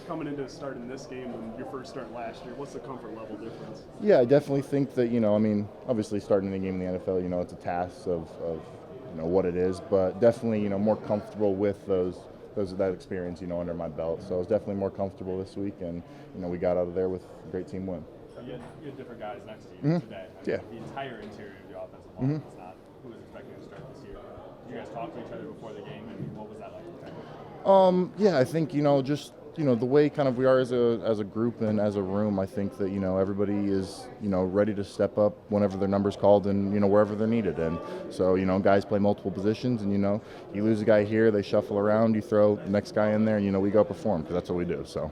coming into starting this game and your first start last year, what's the comfort level difference? Yeah, I definitely think that, obviously starting a game in the NFL, it's a task of what it is, but definitely, more comfortable with that experience, under my belt. So I was definitely more comfortable this week, and, we got out of there with a great team win. So you had different guys next to you today. Yeah. The entire interior of the offensive line is not who was expecting to start this year. Did you guys talk to each other before the game, and what was that like? Yeah, I think, just the way kind of we are as a group and as a room, I think that, everybody is, ready to step up whenever their number's called and, wherever they're needed. And so, guys play multiple positions and, you lose a guy here, they shuffle around, you throw the next guy in there and, we go perform because that's what we do. So.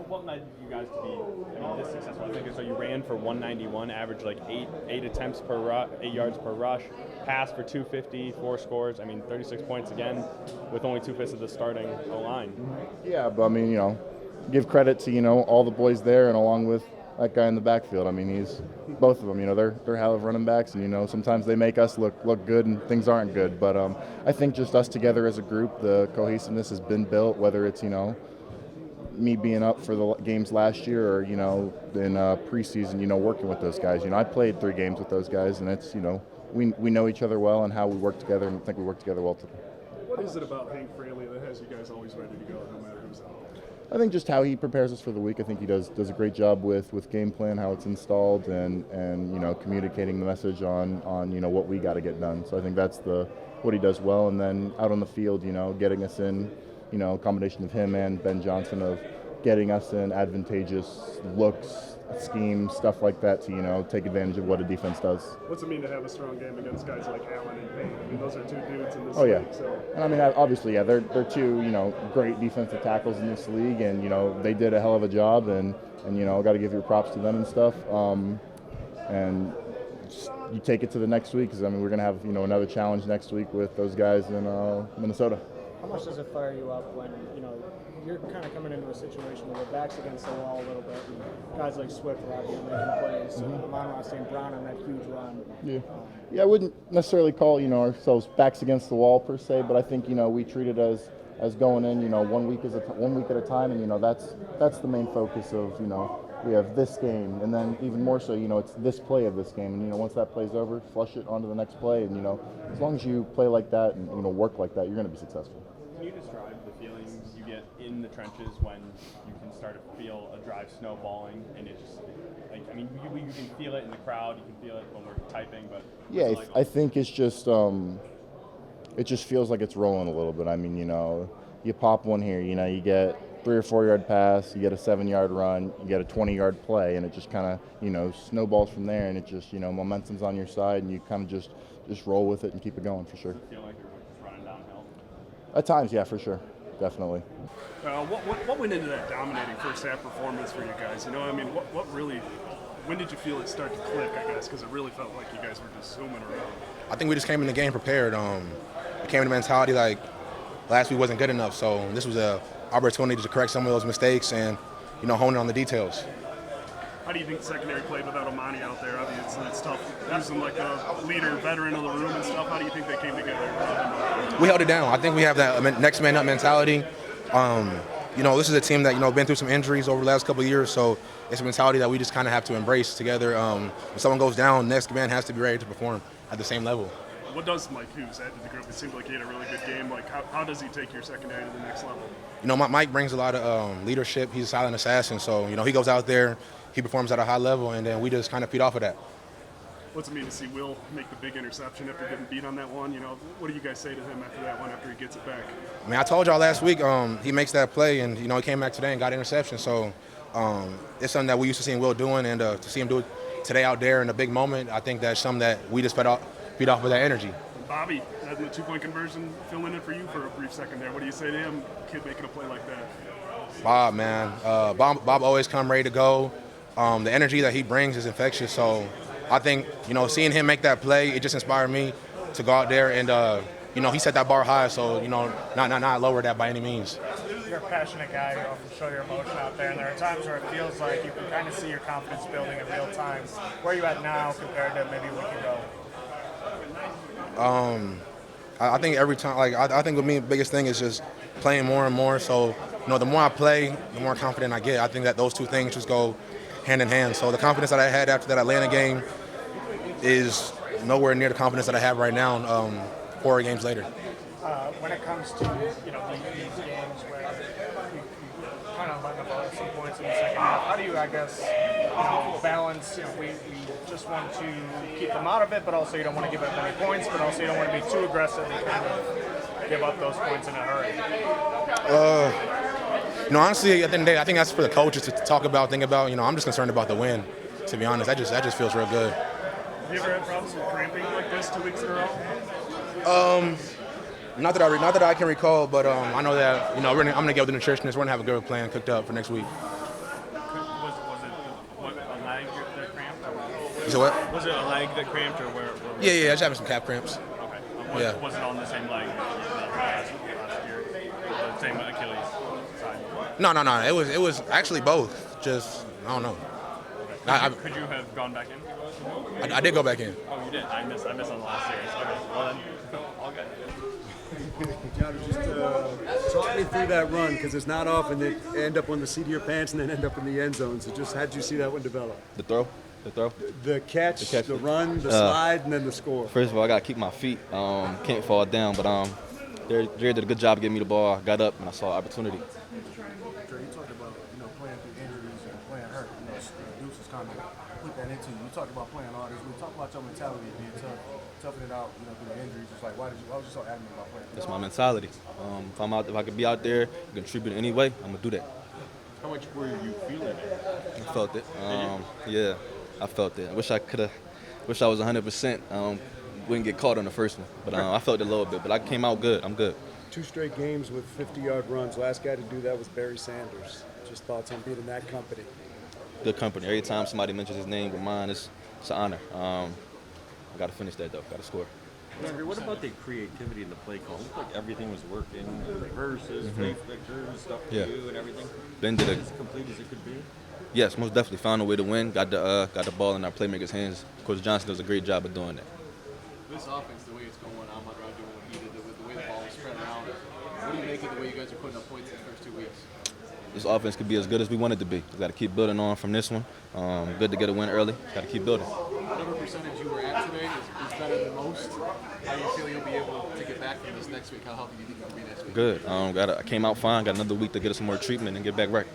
What led you guys to be this successful? I think so. You ran for 191, averaged like eight attempts per 8 yards per rush, passed for 250, 4 scores. 36 points again, with only 2/5 of the starting O-line. Yeah, but give credit to all the boys there, and along with that guy in the backfield. He's both of them. They're hell of running backs, and sometimes they make us look good, and things aren't good. But I think just us together as a group, the cohesiveness has been built. Whether it's me being up for the games last year, or in preseason, working with those guys. I played 3 games with those guys, and it's we know each other well and how we work together, and I think we work together well today. What is it about Hank Fraley that has you guys always ready to go, no matter who's out there? I think just how he prepares us for the week. I think he does a great job with game plan, how it's installed, and communicating the message on what we got to get done. So I think that's what he does well. And then out on the field, getting us in, a combination of him and Ben Johnson of getting us in advantageous looks, schemes, stuff like that to take advantage of what a defense does. What's it mean to have a strong game against guys like Allen and Payne? Those are 2 dudes in this league. Yeah. So. And obviously, yeah, they're 2 great defensive tackles in this league, and they did a hell of a job, and got to give your props to them and stuff. And you take it to the next week, because we're gonna have another challenge next week with those guys in Minnesota. How much does it fire you up when you're kind of coming into a situation where the back's against the wall a little bit, and guys like Swift are out here making plays, Amon-Ra St. Brown on that huge run? Yeah, I wouldn't necessarily call ourselves backs against the wall per se, but I think we treat it as going in 1 week at a time, and that's the main focus of we have this game, and then even more so it's this play of this game, and once that play's over, flush it onto the next play, and as long as you play like that and work like that, you're going to be successful. Can you describe the feelings you get in the trenches when you can start to feel a drive snowballing, and it just you can feel it in the crowd, you can feel it when we're typing, but yeah, I think it's just it just feels like it's rolling a little bit. You pop one here, you get 3 or 4 yard pass, you get a 7-yard run, you get a 20-yard play, and it just kind of snowballs from there, and it just momentum's on your side, and you kind of just roll with it and keep it going for sure. Does it feel like you're just running downhill? At times, yeah, for sure, definitely. What went into that dominating first half performance for you guys? What really? When did you feel it start to click? I guess because it really felt like you guys were just zooming around. I think we just came in the game prepared. We came in the mentality like last week wasn't good enough, so this was a opportunity to correct some of those mistakes and hone in on the details. How do you think the secondary played without Omani out there? It's tough using like a leader, veteran of the room and stuff. How do you think they came together? We held it down. I think we have that next man up mentality. This is a team that been through some injuries over the last couple of years, so it's a mentality that we just kind of have to embrace together. When someone goes down, next man has to be ready to perform at the same level. What does Mike Hughes add to the group? It seemed like he had a really good game. Like, how does he take your secondary to the next level? Mike brings a lot of leadership. He's a silent assassin, so he goes out there, he performs at a high level, and then we just kind of feed off of that. What's it mean to see Will make the big interception after getting beat on that one? What do you guys say to him after that one, after he gets it back? I told y'all last week he makes that play, and he came back today and got an interception. So it's something that we used to see Will doing, and to see him do it today out there in a big moment, I think that's something that we just feed off with that energy. Bobby, had the 2-point conversion filling in for you for a brief second there. What do you say to him, kid making a play like that? Bob, man. Bob always come ready to go. The energy that he brings is infectious. So I think, seeing him make that play, it just inspired me to go out there and, he set that bar high. So, not lower that by any means. You're a passionate guy. You often show your emotion out there, and there are times where it feels like you can kind of see your confidence building in real time. Where are you at now compared to maybe a week ago? I think every time, I think with me, the biggest thing is just playing more and more. So the more I play, the more confident I get. I think that those two things just go hand in hand. So the confidence that I had after that Atlanta game is nowhere near the confidence that I have right now 4 games later. When it comes to these games where you kind of let up some points in the second half, how do you, I guess, balance? We just want to keep them out of it, but also you don't want to give up any points, but also you don't want to be too aggressive and kind of give up those points in a hurry. Honestly, at the end of the day, I think that's for the coaches to think about. I'm just concerned about the win. To be honest, that just feels real good. Have you ever had problems with cramping like this 2 weeks in a row? Not that I can recall, but I know that I'm gonna get with the nutritionist. We're gonna have a good plan cooked up for next week. Was it a leg that cramped? You said what? Was it a leg that cramped, or where? Yeah, I just having some calf cramps. Okay. Was it on the same leg last year? The same Achilles side? No. It was actually both. Just I don't know. Could you have gone back in? I did go back in. Oh, you did. I missed on the last series. Okay. Well then, all good. John, just talk me through that run, because it's not often that you end up on the seat of your pants and then end up in the end zone. So just how did you see that one develop? The throw? The catch, the run, the slide, and then the score. First of all, I got to keep my feet. Can't fall down, but Jerry did a good job getting me the ball. I got up and I saw opportunity. Trey, you talked about playing through injuries and playing hurt. Deuce has kind of put that into you. You talked about playing all this. We talked about your mentality being toughing it out, through the injuries. It's like why was you so adamant about playing? That's my mentality. If I could be out there and contribute in any way, I'm gonna do that. How much were you feeling it? I felt it. Yeah, I felt it. I wish I was 100%. Wouldn't get caught on the first one, but I felt it a little bit. But I came out good. I'm good. 2 straight games with 50-yard runs. Last guy to do that was Barry Sanders. Just thoughts on being in that company. Good company. Every time somebody mentions his name with mine, it's an honor. I got to finish that though. Got to score. What about the creativity in the play call? It looked like everything was working, reverses, fake flickers, stuff to do, and everything. Ben did as complete as it could be. Yes, most definitely found a way to win. Got the ball in our playmakers' hands. Coach Johnson does a great job of doing that. This offense, the way it's going, Ahmad Raj doing what he did, the way the ball was spread around. What do you make of the way you guys are putting up points in the first 2 weeks? This offense could be as good as we want it to be. We got to keep building on from this one. Good to get a win early. Got to keep building. Whatever percentage you were at today is better than most. How do you feel you'll be able to get back from this next week? How healthy do you think you'll be next week? Good. I came out fine. Got another week to get us some more treatment and get back right.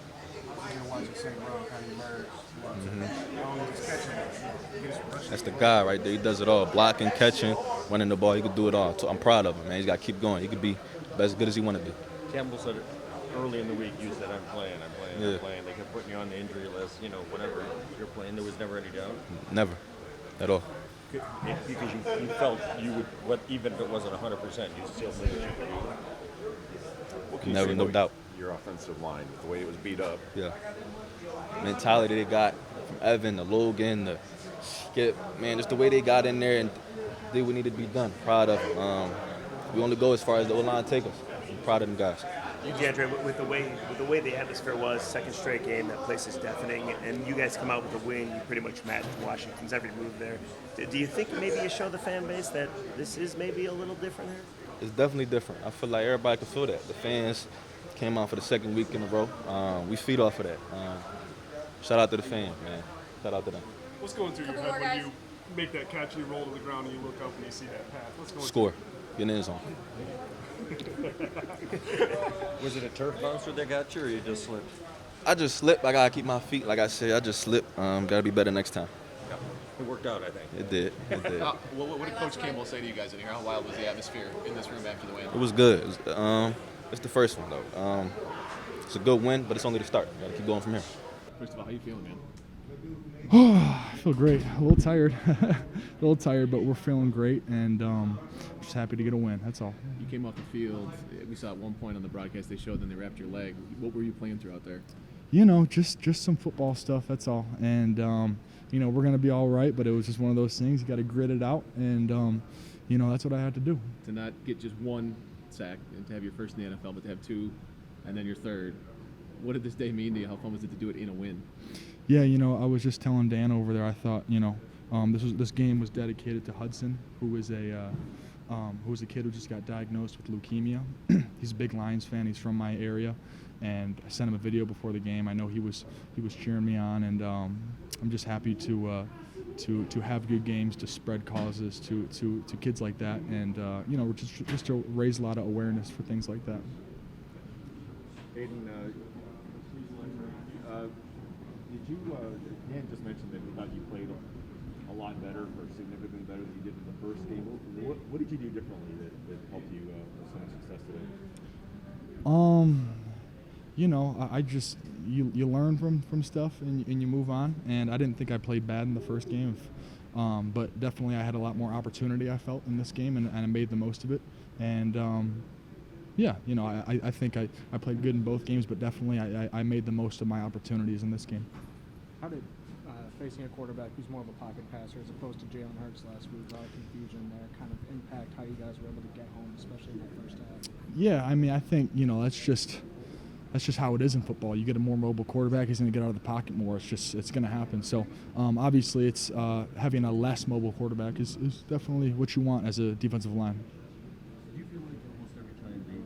That's the guy right there. He does it all. Blocking, catching, running the ball. He could do it all. So I'm proud of him, man. He's got to keep going. He could be as good as he want to be. Campbell said it early in the week. You said, I'm playing. They kept putting you on the injury list. Whenever you're playing, there was never any doubt. Never. At all. Because you felt you would, even if it wasn't 100%, you still think that you could do it. Never, no doubt. Your offensive line, the way it was beat up. Yeah. Mentality they got from Evan to Logan to Skip, man, just the way they got in there and did what needed to be done. Proud of them. We only go as far as the O-line take us. I'm proud of them guys. DeAndre, with the way the atmosphere was, second straight game, that place is deafening, and you guys come out with a win. You pretty much matched Washington's every move there. Do you think maybe you show the fan base that this is maybe a little different here? It's definitely different. I feel like everybody can feel that. The fans came out for the second week in a row. We feed off of that. Shout out to the fans, man. Shout out to them. What's going through your head when you make that catch and you roll to the ground and you look up and you see that pass? What's going Score. Get in the end zone. Was it a turf bouncer that got you, or you just slipped? I just slipped. I got to keep my feet. Like I said, I just slipped. Got to be better next time. Yeah. It worked out, I think. It did. What did Coach Campbell say to you guys in here? How wild was the atmosphere in this room after the win? It was good. It's the first one, though. It's a good win, but it's only the start. Got to keep going from here. First of all, how you feeling, man? I feel great. A little tired. But we're feeling great, and just happy to get a win. That's all. You came off the field. We saw at one point on the broadcast they showed them they wrapped your leg. What were you playing through out there? Just some football stuff. That's all. And we're gonna be all right. But it was just one of those things. You got to grit it out, and that's what I had to do. To not get just one sack and to have your first in the NFL, but to have two, and then your third. What did this day mean to you? How fun was it to do it in a win? Yeah, I was just telling Dan over there. I thought, this game was dedicated to Hudson, who was a kid who just got diagnosed with leukemia. He's a big Lions fan. He's from my area, and I sent him a video before the game. I know he was cheering me on, and I'm just happy to have good games, to spread causes to kids like that, and just to raise a lot of awareness for things like that. Aidan, did you? Dan just mentioned that he thought you played a lot better, or significantly better than you did in the first game. What did you do differently that helped you have so much success today? I just you learn from stuff and you move on. And I didn't think I played bad in the first game, but definitely I had a lot more opportunity, I felt, in this game, and I made the most of it. And I think I played good in both games, but definitely I made the most of my opportunities in this game. How did facing a quarterback who's more of a pocket passer as opposed to Jalen Hurts last week, a lot of confusion there, kind of impact how you guys were able to get home, especially in that first half? Yeah, I mean, I think that's just how it is in football. You get a more mobile quarterback, he's going to get out of the pocket more. It's going to happen. So obviously, it's having a less mobile quarterback is definitely what you want as a defensive line. Did you feel like almost every time they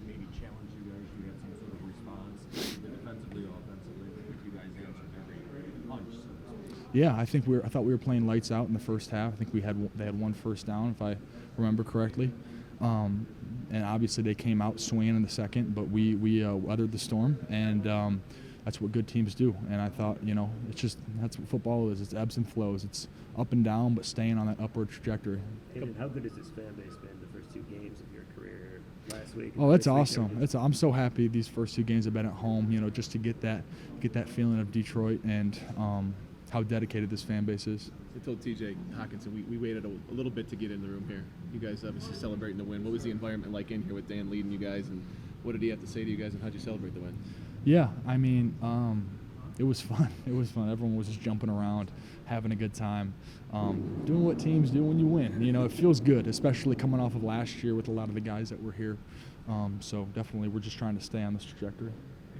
maybe challenged you guys, you had some sort of response, either defensively or offensively? I think you guys answered every punch. Yeah, I thought we were playing lights out in the first half. I think they had one first down, if I remember correctly. And obviously they came out swinging in the second, but we weathered the storm, and that's what good teams do. And I thought, that's what football is. It's ebbs and flows. It's up and down, but staying on that upward trajectory. And how good has this fan base been the first 2 games of your career last week? Oh, that's awesome. I'm so happy these first 2 games have been at home, just to get that feeling of Detroit and how dedicated this fan base is. I told TJ Hutchinson we waited a little bit to get in the room here. You guys obviously celebrating the win. What was the environment like in here with Dan leading you guys, and what did he have to say to you guys, and how'd you celebrate the win? Yeah, I mean, it was fun. It was fun. Everyone was just jumping around, having a good time, doing what teams do when you win. It feels good, especially coming off of last year with a lot of the guys that were here. So definitely we're just trying to stay on this trajectory.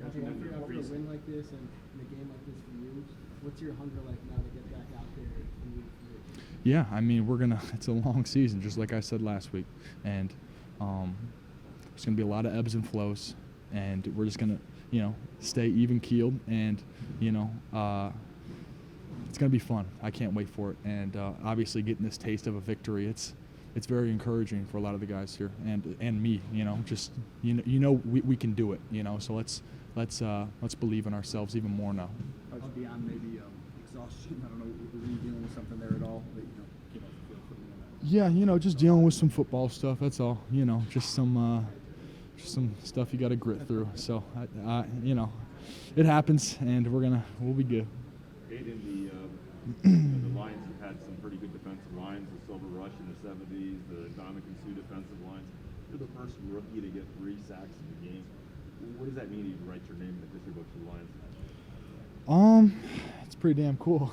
After a win like this and a game like this for you, what's your hunger like now to get back out there and week 3? Yeah, I mean, it's a long season, just like I said last week. And there's going to be a lot of ebbs and flows. And we're just going to, stay even-keeled. And, it's going to be fun. I can't wait for it. And obviously getting this taste of a victory, it's very encouraging for a lot of the guys here. And me, we can do it, So let's believe in ourselves even more now. Beyond maybe exhaustion, I don't know, were you dealing with something there at all that Yeah, just dealing with some football stuff. That's all. Just some stuff you got to grit through. So, it happens, and we'll be good. Aidan, the Lions have had some pretty good defensive lines, the Silver Rush in the 70s, the Dominican Sioux defensive lines. You're the first rookie to get 3 sacks in the game. What does that mean to you to write your name in the history books for the Lions? It's pretty damn cool.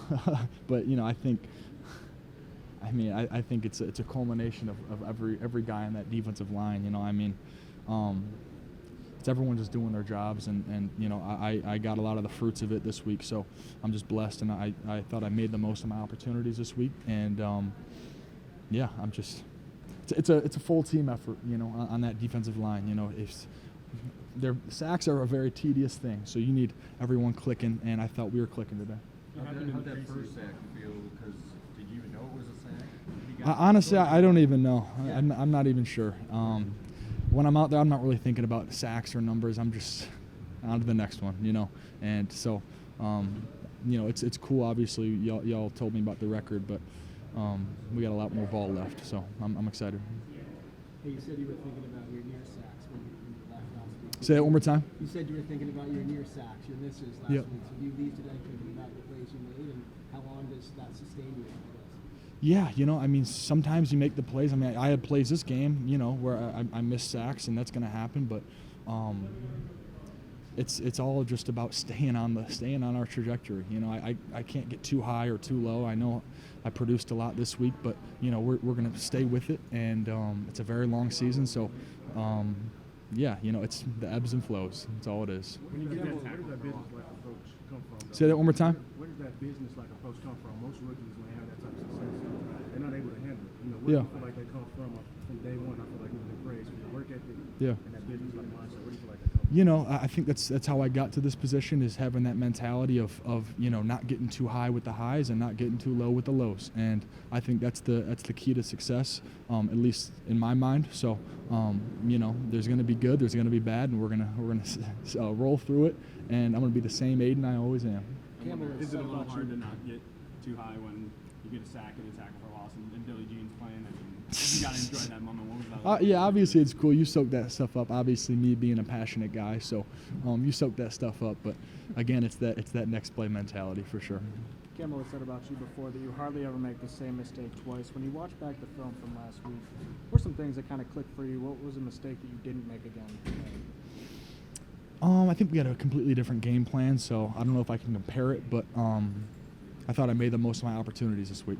But I think it's a culmination of every guy on that defensive line. It's everyone just doing their jobs, and I got a lot of the fruits of it this week. So I'm just blessed, and I thought I made the most of my opportunities this week. And it's a full team effort, on that defensive line. Their sacks are a very tedious thing, so you need everyone clicking, and I thought we were clicking today. How'd that first sack feel? Because did you even know it was a sack? Honestly, I don't even know. I'm not even sure. When I'm out there, I'm not really thinking about sacks or numbers. I'm just on to the next one, And so, it's cool. Obviously, y'all told me about the record, but we got a lot more ball left, so I'm excited. Hey, you said you were thinking about your near sacks when you left last week. Say that one more time. You said you were thinking about your near sacks, your misses last week. So do you leave today thinking about the plays you made, and how long does that sustain you? Yeah, sometimes you make the plays. I had plays this game, where I missed sacks, and that's going to happen. But it's all just about staying on our trajectory. I can't get too high or too low. I know I produced a lot this week, but we're going to stay with it, and it's a very long season. So it's the ebbs and flows. That's all it is. When you get that, where does that business-like approach come from? Say that one more time. Where does that business-like approach come from? Most rookies, when they have that type of success, they're not able to handle it. Where do you feel like that comes from day one? I feel like you've been praised for your work ethic and that business-like mindset. Where do you feel like that comes from? I think that's how I got to this position, is having that mentality of not getting too high with the highs and not getting too low with the lows. And I think that's the key to success, at least in my mind. So, there's going to be good, there's going to be bad, and we're gonna roll through it. And I'm going to be the same Aidan I always am. Is it a little hard to not get too high when you get a sack and a tackle for a loss and Billie Jean's playing? I mean, you got to enjoy that moment. What was that like? Yeah, obviously it's cool. You soak that stuff up. Obviously, me being a passionate guy, so you soak that stuff up. But again, it's that next play mentality for sure. Campbell said about you before that you hardly ever make the same mistake twice. When you watch back the film from last week, what were some things that kind of clicked for you? What was a mistake that you didn't make again? I think we had a completely different game plan, so I don't know if I can compare it, but I thought I made the most of my opportunities this week.